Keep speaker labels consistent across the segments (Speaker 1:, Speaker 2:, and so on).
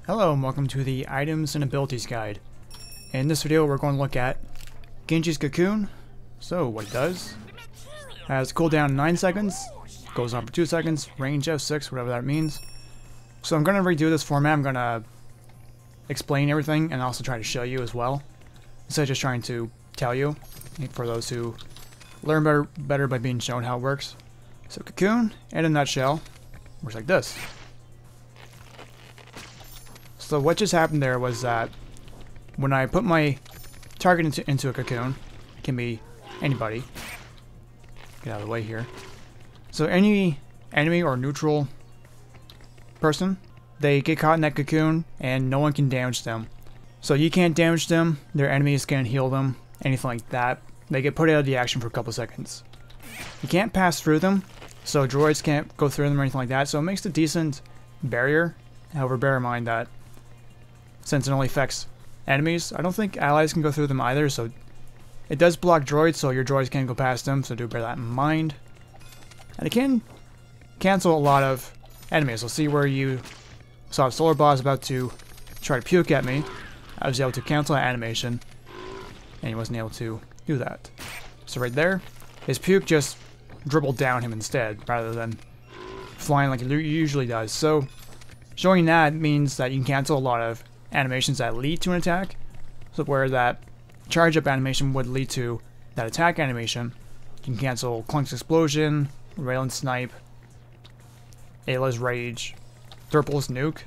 Speaker 1: Hello and welcome to the Items and Abilities Guide. In this video we're going to look at Genji's Cocoon. So what it does, has cooldown 9 seconds, goes on for 2 seconds, range F6, whatever that means. So I'm going to redo this format. I'm going to explain everything and also try to show you as well, instead of just trying to tell you, for those who learn better by being shown how it works. So Cocoon, in a nutshell, works like this. So what just happened there was that when I put my target into a cocoon, it can be anybody. Get out of the way here. So any enemy or neutral person, they get caught in that cocoon and no one can damage them. So you can't damage them, their enemies can't heal them, anything like that. They get put out of the action for a couple seconds. You can't pass through them, so droids can't go through them or anything like that, so it makes a decent barrier. However, bear in mind that since it only affects enemies, I don't think allies can go through them either, so it does block droids, so your droids can't go past them, so do bear that in mind. And it can cancel a lot of enemies. So see where you saw a solar boss about to try to puke at me. I was able to cancel that animation, and he wasn't able to do that. So right there, his puke just dribbled down him instead, rather than flying like it usually does. So showing that means that you can cancel a lot of animations that lead to an attack. So where that charge up animation would lead to that attack animation, you can cancel Clunk's Explosion, Raylan's Snipe, Ayla's Rage, Thurple's Nuke.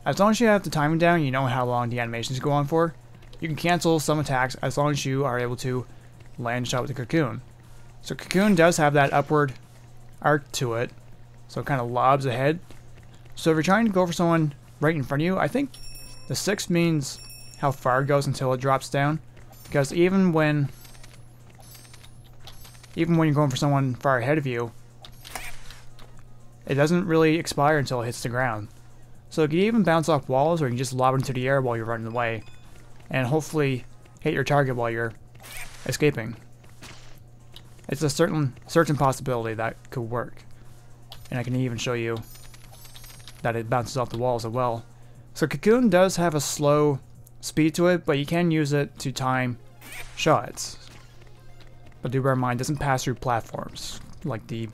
Speaker 1: As long as you have the timing down, you know how long the animations go on for, you can cancel some attacks as long as you are able to land a shot with the Cocoon. So Cocoon does have that upward arc to it, so it kind of lobs ahead. So if you're trying to go for someone right in front of you, I think the 6 means how far it goes until it drops down, because even when you're going for someone far ahead of you, it doesn't really expire until it hits the ground. So it can even bounce off walls, or you can just lob it into the air while you're running away, and hopefully hit your target while you're escaping. It's a certain possibility that could work, and I can even show you that it bounces off the walls as well. So Cocoon does have a slow speed to it, but you can use it to time shots. But do bear in mind, it doesn't pass through platforms like the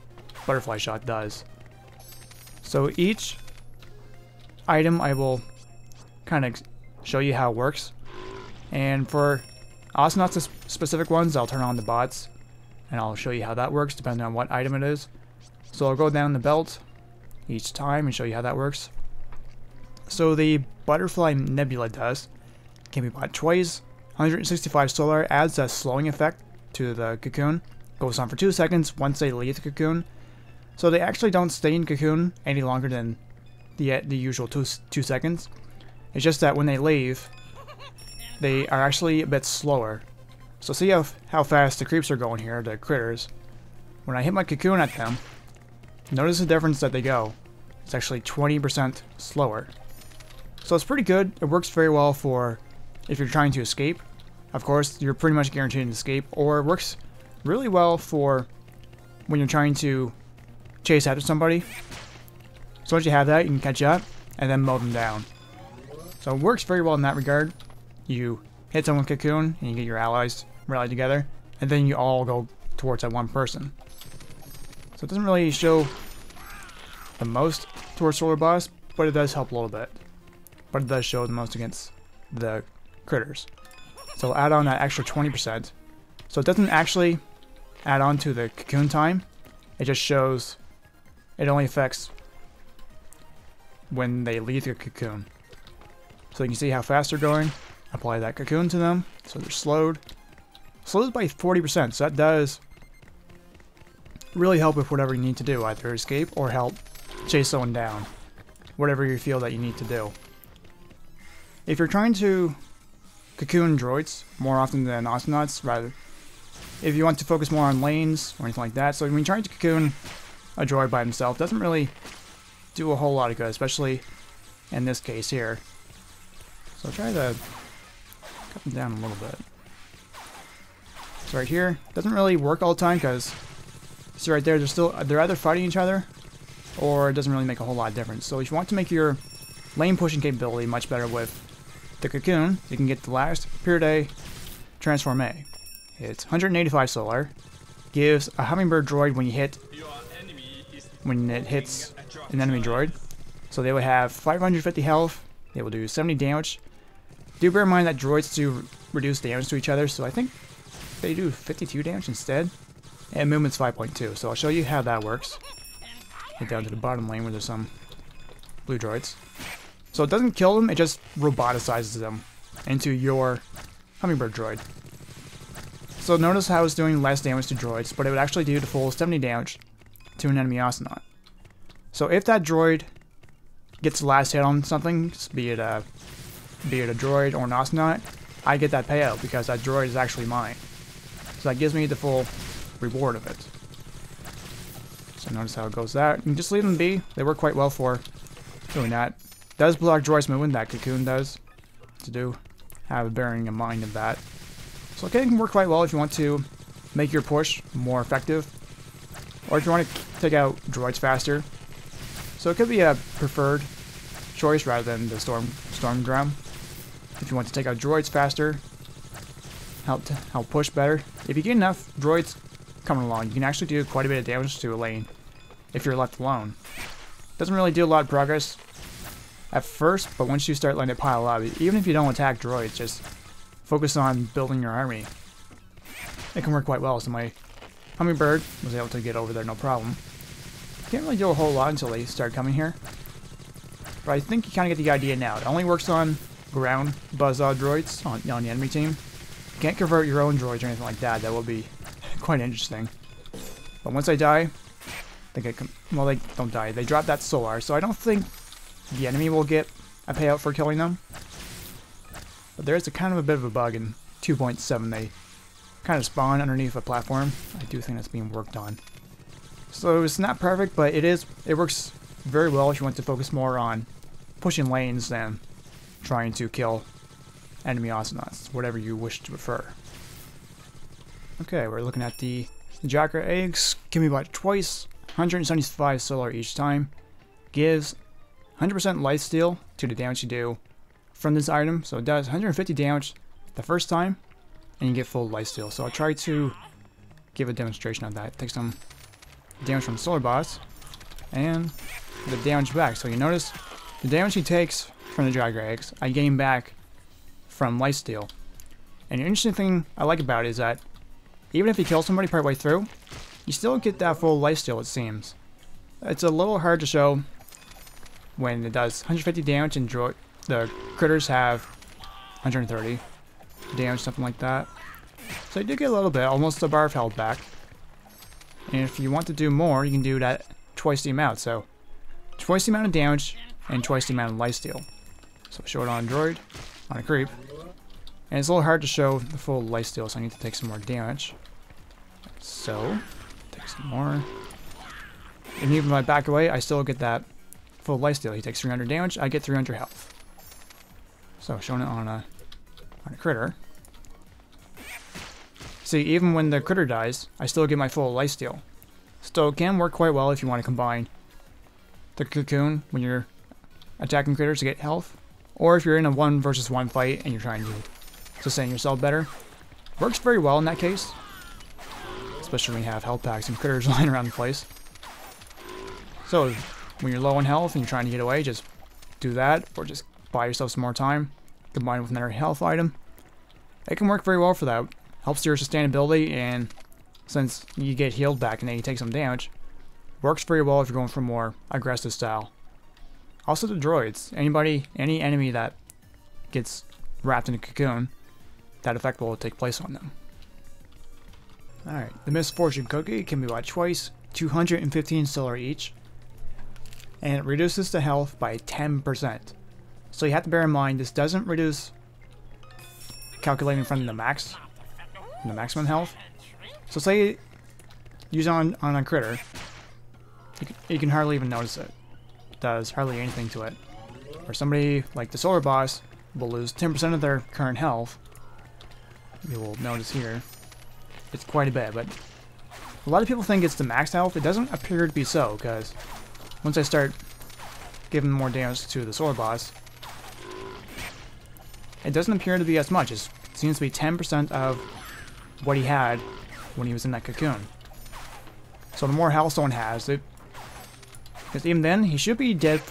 Speaker 1: butterfly shot does. So each item I will kind of show you how it works. And for Awesomenauts specific ones, I'll turn on the bots and I'll show you how that works depending on what item it is. So I'll go down the belt each time and show you how that works. So the Butterfly Nebula does, can be bought twice. 165 solar adds a slowing effect to the Cocoon. Goes on for 2 seconds once they leave the Cocoon. So they actually don't stay in Cocoon any longer than the usual 2 seconds. It's just that when they leave, they are actually a bit slower. So see how fast the creeps are going here, the critters. When I hit my Cocoon at them, notice the difference that they go. It's actually 20% slower. So it's pretty good. It works very well for if you're trying to escape. Of course, you're pretty much guaranteed an escape. Or it works really well for when you're trying to chase after somebody. So once you have that, you can catch up and then mow them down. So it works very well in that regard. You hit someone with Cocoon and you get your allies rallied together, and then you all go towards that one person. So it doesn't really show the most towards Solar Boss, but it does help a little bit. But it does show the most against the critters. So add on that extra 20%. So it doesn't actually add on to the Cocoon time. It just shows it only affects when they leave the Cocoon. So you can see how fast they're going. Apply that Cocoon to them, so they're slowed. Slowed by 40%, so that does really help with whatever you need to do, either escape or help chase someone down. Whatever you feel that you need to do. If you're trying to Cocoon droids more often than Awesomenauts, rather, if you want to focus more on lanes or anything like that, so when you're trying to Cocoon a droid by himself, doesn't really do a whole lot of good, especially in this case here. So try to cut them down a little bit. So right here, doesn't really work all the time because see right there, they're either fighting each other or it doesn't really make a whole lot of difference. So if you want to make your lane pushing capability much better with the Cocoon. You can get the last Pure Day Transform A. It's 185 solar, gives a hummingbird droid when it hits an enemy droid. So they would have 550 health, they will do 70 damage. Do bear in mind that droids do reduce damage to each other, so I think they do 52 damage instead. And movement's 5.2, so I'll show you how that works. Get down to the bottom lane where there's some blue droids. So it doesn't kill them, it just roboticizes them into your hummingbird droid. So notice how it's doing less damage to droids, but it would actually do the full 70 damage to an enemy Awesomenaut. So if that droid gets the last hit on something, be it a droid or an Awesomenaut, I get that payout because that droid is actually mine. So that gives me the full reward of it. So notice how it goes that. You can just leave them be. They work quite well for doing that. Does block droids movement, that Cocoon does. To do have a bearing in mind of that. So it can work quite well if you want to make your push more effective. Or if you want to take out droids faster. So it could be a preferred choice rather than the storm drum. If you want to take out droids faster, help push better. If you get enough droids coming along, you can actually do quite a bit of damage to a lane if you're left alone. Doesn't really do a lot of progress at first, but once you start letting it pile up, even if you don't attack droids, just focus on building your army. It can work quite well. So my hummingbird was able to get over there no problem. Can't really do a whole lot until they start coming here. But I think you kind of get the idea now. It only works on ground buzzsaw droids on the enemy team. You can't convert your own droids or anything like that. That will be quite interesting. But once they die, they don't die. They drop that solar, so I don't think the enemy will get a payout for killing them. But there's a kind of a bit of a bug in 2.7. They kind of spawn underneath a platform. I do think that's being worked on. So it's not perfect, but it works very well if you want to focus more on pushing lanes than trying to kill enemy Awesomenauts, whatever you wish to prefer. Okay, we're looking at the Jacker eggs. Can be bought twice, 175 solar each time. Gives 100% lifesteal to the damage you do from this item. So it does 150 damage the first time, and you get full lifesteal. So I'll try to give a demonstration of that. Take some damage from the solar boss, and the damage back. So you notice the damage he takes from the Jacker eggs, I gain back from lifesteal. And the interesting thing I like about it is that even if you kill somebody partway through, you still get that full lifesteal, it seems. It's a little hard to show when it does 150 damage and the critters have 130 damage, something like that. So you do get a little bit, almost a bar of health back. And if you want to do more, you can do that twice the amount. So twice the amount of damage and twice the amount of lifesteal. So show it on a droid, on a creep. And it's a little hard to show the full lifesteal, so I need to take some more damage. So, take some more. And even if I back away, I still get that full lifesteal. He takes 300 damage, I get 300 health. So, showing it on a critter. See, even when the critter dies, I still get my full lifesteal. So it can work quite well if you want to combine the Cocoon when you're attacking critters to get health. Or if you're in a 1 versus 1 fight and you're trying to sustain yourself better. Works very well in that case. Especially when you have health packs and critters lying around the place. So when you're low on health and you're trying to get away, just do that. Or just buy yourself some more time. Combine it with another health item. It can work very well for that. Helps your sustainability, and since you get healed back and then you take some damage, works very well if you're going for more aggressive style. Also the droids. Any enemy that gets wrapped in a cocoon, that effect will take place on them. Alright, the Misfortune Cookie can be bought twice, 215 solar each, and it reduces the health by 10%. So you have to bear in mind this doesn't reduce calculating from the maximum health. So say you use it on a critter, you can hardly even notice it. It does hardly anything to it. Or somebody like the solar boss will lose 10% of their current health. You will notice here it's quite a bit, but a lot of people think it's the max health. It doesn't appear to be so, because once I start giving more damage to the sword boss. It doesn't appear to be as much. It seems to be 10% of what he had when he was in that cocoon. So the more health someone has, because even then, he should be dead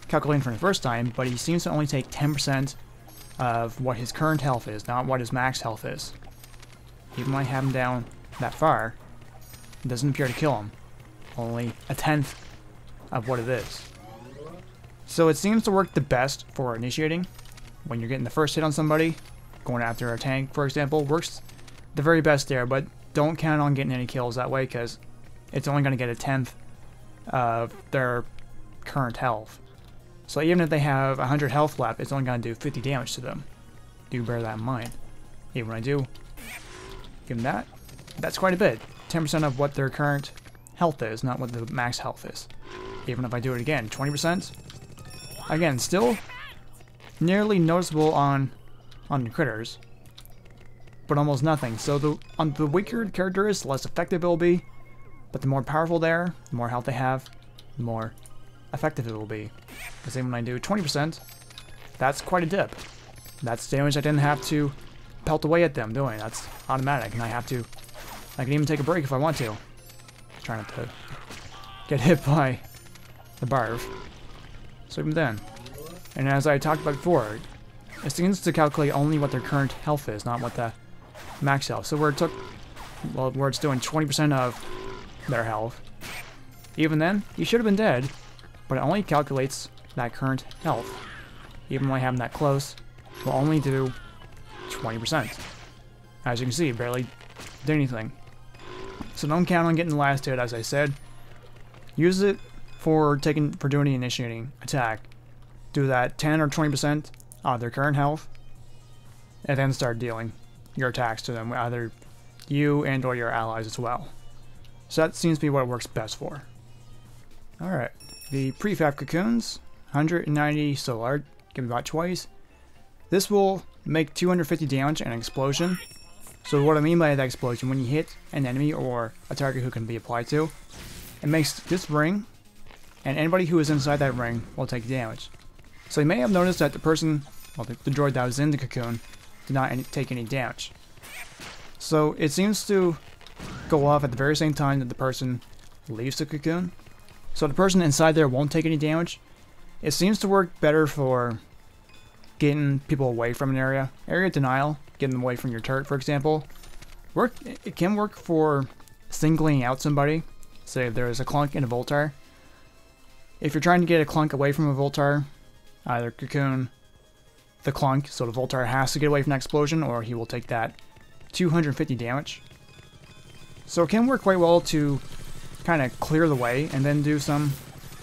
Speaker 1: calculating from the first time, but he seems to only take 10% of what his current health is, not what his max health is. Even when I have him down that far, it doesn't appear to kill him. Only a tenth of what it is. So it seems to work the best for initiating. When you're getting the first hit on somebody, going after a tank, for example, works the very best there, but don't count on getting any kills that way, because it's only going to get a tenth of their current health. So even if they have 100 health left, it's only going to do 50 damage to them. Do bear that in mind. Even when I do give them that, that's quite a bit. 10% of what their current health is, not what the max health is. Even if I do it again, 20%. Again, still nearly noticeable on the critters, but almost nothing. So on the weaker characters, the less effective it will be, but the more powerful they are, the more health they have, the more effective it will be. The same when I do 20%, that's quite a dip. That's damage I didn't have to pelt away at them doing. That's automatic, and I can even take a break if I want to. Try not to get hit by the barf. So even then. And as I talked about before, it seems to calculate only what their current health is, not what the max health. So where it's doing 20% of their health, even then, you should have been dead, but it only calculates that current health. Even when I have them that close, it will only do 20%. As you can see, barely did anything. So don't count on getting the last hit, as I said. Use it for doing the initiating attack. Do that 10 or 20% of their current health, and then start dealing your attacks to them, either you and or your allies as well. So that seems to be what it works best for. Alright, the prefab cocoons, 190 solar, give it about twice. This will make 250 damage and an explosion. So what I mean by that explosion, when you hit an enemy or a target who can be applied to, it makes this ring, and anybody who is inside that ring will take damage. So you may have noticed that the person, well, the droid that was in the cocoon, did not take any damage. So it seems to go off at the very same time that the person leaves the cocoon. So the person inside there won't take any damage. It seems to work better for getting people away from an area. Area denial, getting them away from your turret, for example. It can work for singling out somebody. Say if there's a clunk in a Voltar. If you're trying to get a clunk away from a Voltar, either cocoon the clunk, so the Voltar has to get away from that explosion, or he will take that 250 damage. So it can work quite well to kind of clear the way and then do some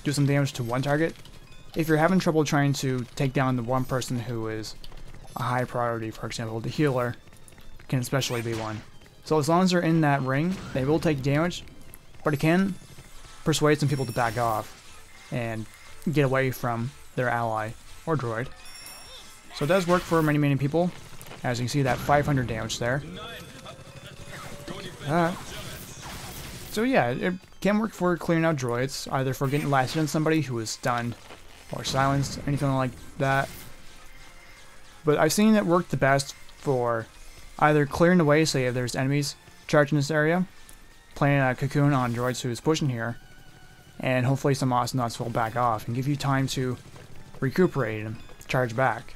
Speaker 1: damage to one target. If you're having trouble trying to take down the one person who is a high priority, for example, the healer can especially be one. So as long as they're in that ring, they will take damage, but it can persuade some people to back off and get away from their ally or droid. So it does work for many people. As you can see, that 500 damage there. So yeah, it can work for clearing out droids, either for getting last hit on somebody who is stunned or silenced, anything like that. But I've seen it work the best for either clearing the way, say if there's enemies charging this area, playing a cocoon on droids who's pushing here, and hopefully some Awesomenauts will back off and give you time to recuperate and charge back.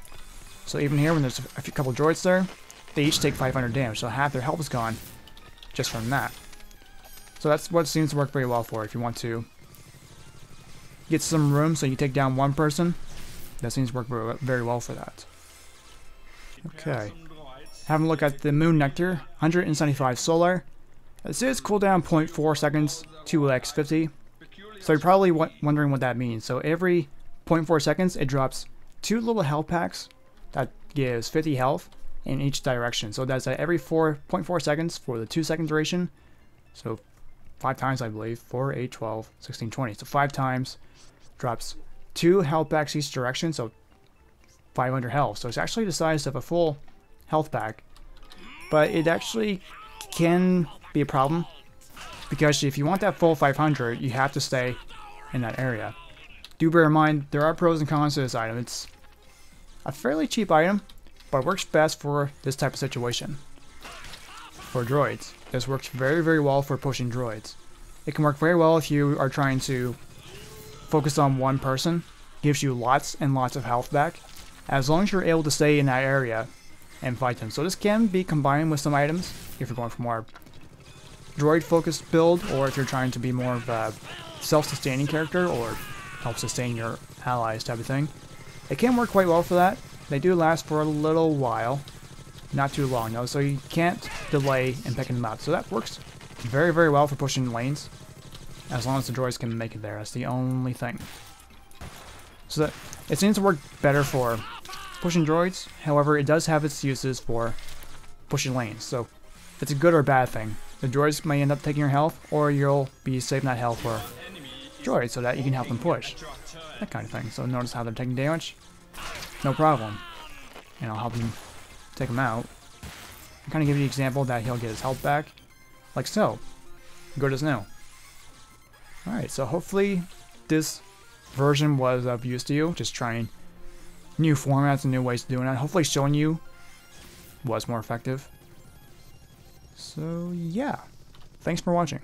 Speaker 1: So even here, when there's a couple droids there, they each take 500 damage, so half their health is gone just from that. So that's what seems to work very well for if you want to get some room so you take down one person. That seems to work very well for that. Okay. Having a look at the Moon Nectar, 175 solar. This is cooldown 0.4 seconds, 2x 50. So you're probably wondering what that means. So every 0.4 seconds, it drops 2 little health packs that gives 50 health in each direction. So that's at every 4.4 seconds for the 2-second duration. So 5 times, I believe. 4, 8, 12, 16, 20. So 5 times drops 2 health packs each direction. So 500 health. So it's actually the size of a full health pack. But it actually can be a problem, because if you want that full 500, you have to stay in that area. do bear in mind there are pros and cons to this item. It's a fairly cheap item, but it works best for this type of situation. For droids, this works very, very well for pushing droids. It can work very well if you are trying to focus on one person. Gives you lots and lots of health back, as long as you're able to stay in that area and fight them. So this can be combined with some items if you're going for more droid focused build, or if you're trying to be more of a self-sustaining character or help sustain your allies type of thing. It can work quite well for that. They do last for a little while, not too long though, so you can't delay in picking them up. So that works very, very well for pushing lanes, as long as the droids can make it there. That's the only thing. So that it seems to work better for pushing droids. However, it does have its uses for pushing lanes. So it's a good or bad thing. The droids may end up taking your health, or you'll be saving that health for droids so that you can help them push. That kind of thing. So notice how they're taking damage. No problem. And I'll help him take him out. I'm kind of give you an example that he'll get his health back. Like so. Good as new. Alright, so hopefully this version was of use to you. Just trying new formats and new ways of doing that. Hopefully showing you was more effective. So yeah. Thanks for watching.